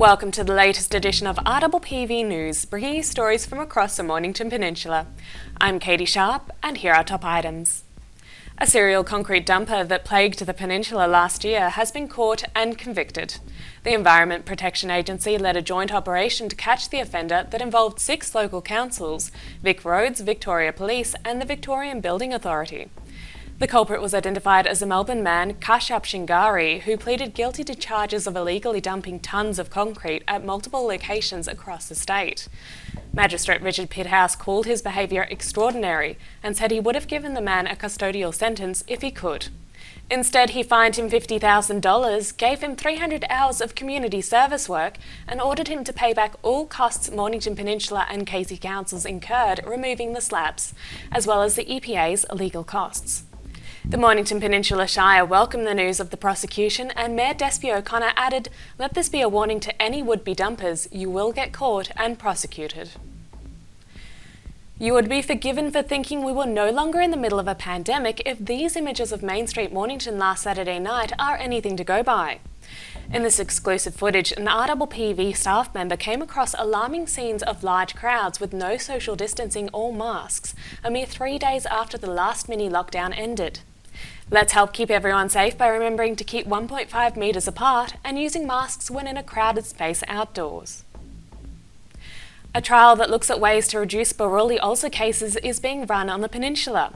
Welcome to the latest edition of RPPV News, bringing you stories from across the Mornington Peninsula. I'm Catie Sharp, and here are top items. A serial concrete dumper that plagued the peninsula last year has been caught and convicted. The Environment Protection Agency led a joint operation to catch the offender that involved 6 local councils, Vic Roads, Victoria Police and the Victorian Building Authority. The culprit was identified as a Melbourne man, Kashyap Shingari, who pleaded guilty to charges of illegally dumping tons of concrete at multiple locations across the state. Magistrate Richard Pitthouse called his behaviour extraordinary and said he would have given the man a custodial sentence if he could. Instead, he fined him $50,000, gave him 300 hours of community service work and ordered him to pay back all costs Mornington Peninsula and Catie councils incurred removing the slabs, as well as the EPA's legal costs. The Mornington Peninsula Shire welcomed the news of the prosecution, and Mayor Despy O'Connor added, "Let this be a warning to any would-be dumpers, you will get caught and prosecuted." You would be forgiven for thinking we were no longer in the middle of a pandemic if these images of Main Street Mornington last Saturday night are anything to go by. In this exclusive footage, an RPPV staff member came across alarming scenes of large crowds with no social distancing or masks, a mere 3 days after the last mini-lockdown ended. Let's help keep everyone safe by remembering to keep 1.5 metres apart and using masks when in a crowded space outdoors. A trial that looks at ways to reduce Buruli ulcer cases is being run on the peninsula.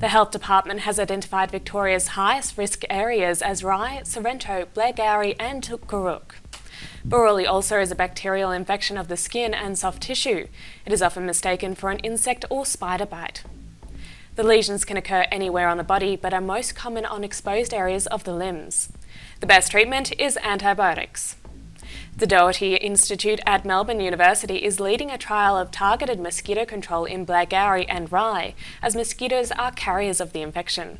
The Health Department has identified Victoria's highest risk areas as Rye, Sorrento, Blairgowrie and Kuruk. Buruli ulcer is a bacterial infection of the skin and soft tissue. It is often mistaken for an insect or spider bite. The lesions can occur anywhere on the body but are most common on exposed areas of the limbs. The best treatment is antibiotics. The Doherty Institute at Melbourne University is leading a trial of targeted mosquito control in Blairgowrie and Rye, as mosquitoes are carriers of the infection.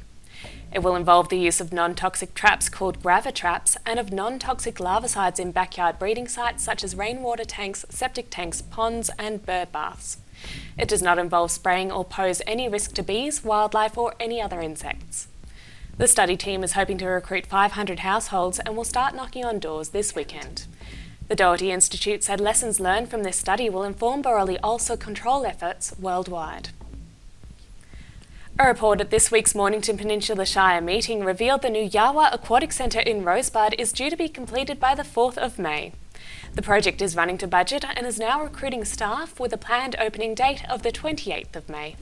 It will involve the use of non-toxic traps called gravitraps and of non-toxic larvicides in backyard breeding sites such as rainwater tanks, septic tanks, ponds and bird baths. It does not involve spraying or pose any risk to bees, wildlife or any other insects. The study team is hoping to recruit 500 households and will start knocking on doors this weekend. The Doherty Institute said lessons learned from this study will inform Buruli ulcer control efforts worldwide. A report at this week's Mornington Peninsula Shire meeting revealed the new Yawa Aquatic Centre in Rosebud is due to be completed by the 4th of May. The project is running to budget and is now recruiting staff with a planned opening date of the 28th of May.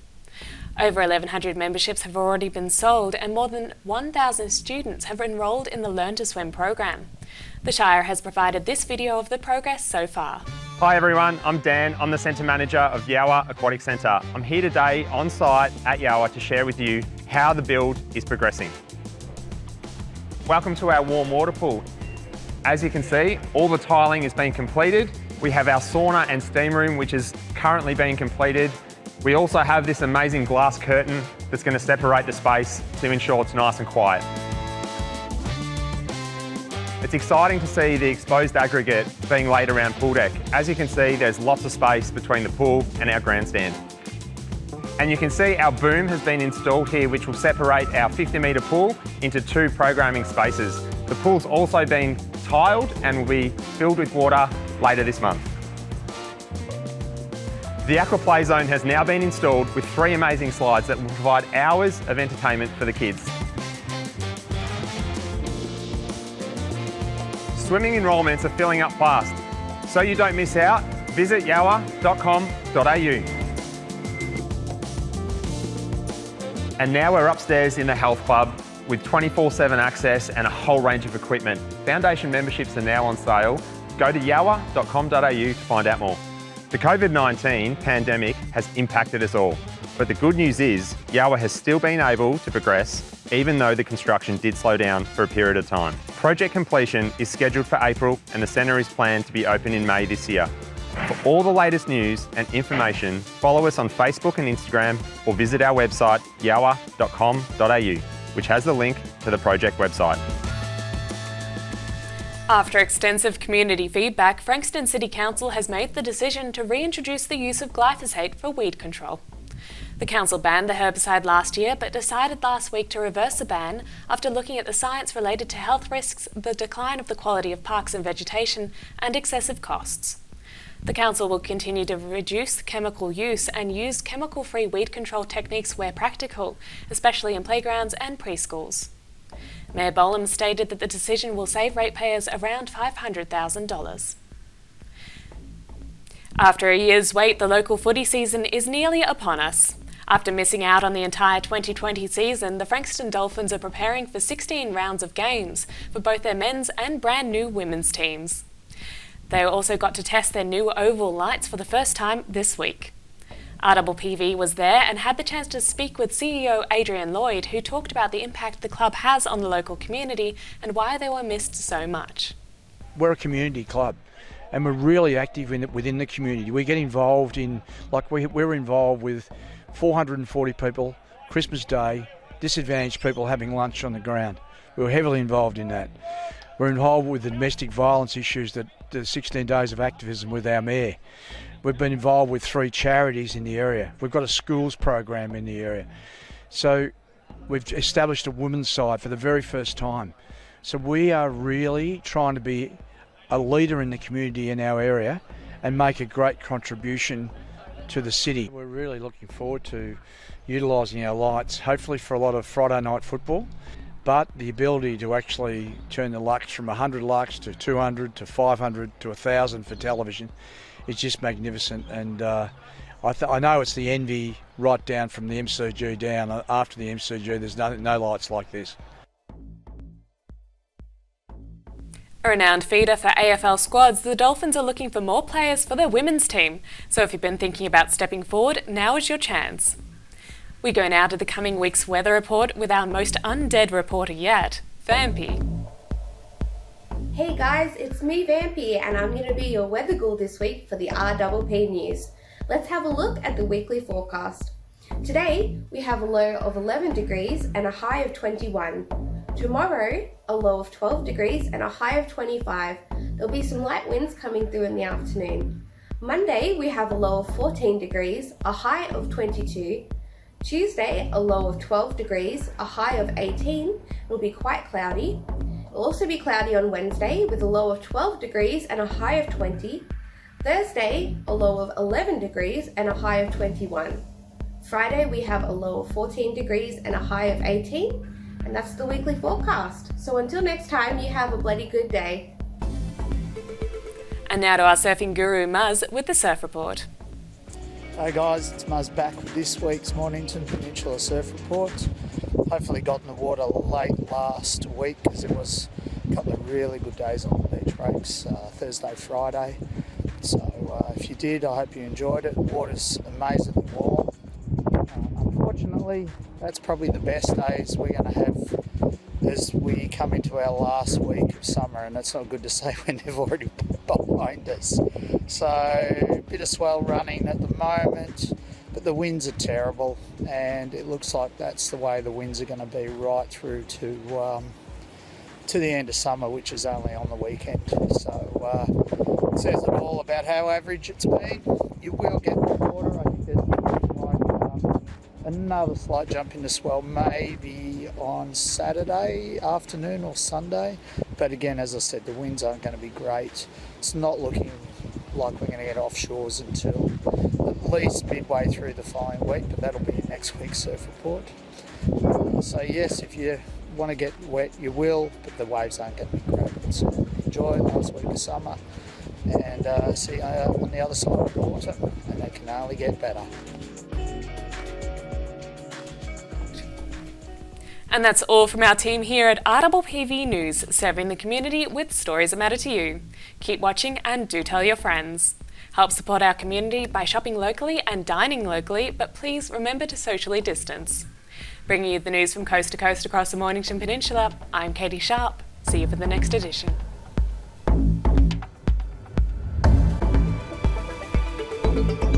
Over 1,100 memberships have already been sold and more than 1,000 students have enrolled in the Learn to Swim program. The Shire has provided this video of the progress so far. Hi everyone, I'm Dan. I'm the Centre Manager of Yawa Aquatic Centre. I'm here today on site at Yawa to share with you how the build is progressing. Welcome to our warm water pool. As you can see, all the tiling is being completed. We have our sauna and steam room, which is currently being completed. We also have this amazing glass curtain that's going to separate the space to ensure it's nice and quiet. It's exciting to see the exposed aggregate being laid around pool deck. As you can see, there's lots of space between the pool and our grandstand. And you can see our boom has been installed here, which will separate our 50-metre pool into 2 programming spaces. The pool's also been tiled and will be filled with water later this month. The Aqua Play Zone has now been installed with 3 amazing slides that will provide hours of entertainment for the kids. Swimming enrolments are filling up fast. So you don't miss out, visit yawa.com.au. And now we're upstairs in the Health Club with 24/7 access and a whole range of equipment. Foundation memberships are now on sale. Go to yawa.com.au to find out more. The COVID-19 pandemic has impacted us all, but the good news is Yawa has still been able to progress even though the construction did slow down for a period of time. Project completion is scheduled for April and the centre is planned to be open in May this year. For all the latest news and information, follow us on Facebook and Instagram or visit our website yawa.com.au, which has the link to the project website. After extensive community feedback, Frankston City Council has made the decision to reintroduce the use of glyphosate for weed control. The council banned the herbicide last year but decided last week to reverse the ban after looking at the science related to health risks, the decline of the quality of parks and vegetation, and excessive costs. The council will continue to reduce chemical use and use chemical-free weed control techniques where practical, especially in playgrounds and preschools. Mayor Bolam stated that the decision will save ratepayers around $500,000. After a year's wait, the local footy season is nearly upon us. After missing out on the entire 2020 season, the Frankston Dolphins are preparing for 16 rounds of games for both their men's and brand new women's teams. They also got to test their new oval lights for the first time this week. RPPV was there and had the chance to speak with CEO Adrian Lloyd, who talked about the impact the club has on the local community and why they were missed so much. We're a community club and we're really active within the community. We get involved in, we're involved with 440 people, Christmas Day, disadvantaged people having lunch on the ground. We were heavily involved in that. We're involved with the domestic violence issues, that the 16 days of activism with our mayor. We've been involved with 3 charities in the area. We've got a schools program in the area. So we've established a women's side for the very first time. So we are really trying to be a leader in the community in our area and make a great contribution to the city. We're really looking forward to utilising our lights, hopefully for a lot of Friday night football. But the ability to actually turn the lux from 100 lux to 200 to 500 to 1,000 for television is just magnificent. And I know it's the envy right down from the MCG down. After the MCG, there's no lights like this. A renowned feeder for AFL squads, the Dolphins are looking for more players for their women's team. So if you've been thinking about stepping forward, now is your chance. We go now to the coming week's weather report with our most undead reporter yet, Vampy. Hey guys, it's me Vampy and I'm going to be your weather ghoul this week for the RPP News. Let's have a look at the weekly forecast. Today we have a low of 11 degrees and a high of 21. Tomorrow a low of 12 degrees and a high of 25. There'll be some light winds coming through in the afternoon. Monday we have a low of 14 degrees, a high of 22. Tuesday, a low of 12 degrees, a high of 18. It'll be quite cloudy. It'll also be cloudy on Wednesday with a low of 12 degrees and a high of 20. Thursday, a low of 11 degrees and a high of 21. Friday, we have a low of 14 degrees and a high of 18. And that's the weekly forecast. So until next time, you have a bloody good day. And now to our surfing guru Muzz with the Surf Report. Hey guys, it's Muzz back with this week's Mornington Peninsula Surf Report. Hopefully got in the water late last week because it was a couple of really good days on the beach breaks, Thursday, Friday. So if you did, I hope you enjoyed it. The water's amazingly warm. Unfortunately, that's probably the best days we're going to have as we come into our last week of summer, and that's not good to say when they've already behind us. So a bit of swell running at the moment, but the winds are terrible, and it looks like that's the way the winds are going to be right through to the end of summer, which is only on the weekend. So it says it all about how average it's been. You will get the water. I think there's another slight jump in the swell maybe on Saturday afternoon or Sunday, but again, as I said, the winds aren't going to be great. It's not looking like we're going to get offshores until at least midway through the following week, but that'll be next week's surf report. So yes, if you want to get wet you will, but the waves aren't going to be great. So enjoy the last week of summer and see you on the other side of the water, and they can only get better. And that's all from our team here at RPPV News, serving the community with stories that matter to you. Keep watching and do tell your friends. Help support our community by shopping locally and dining locally, but please remember to socially distance. Bringing you the news from coast to coast across the Mornington Peninsula, I'm Catie Sharp. See you for the next edition. Thank you.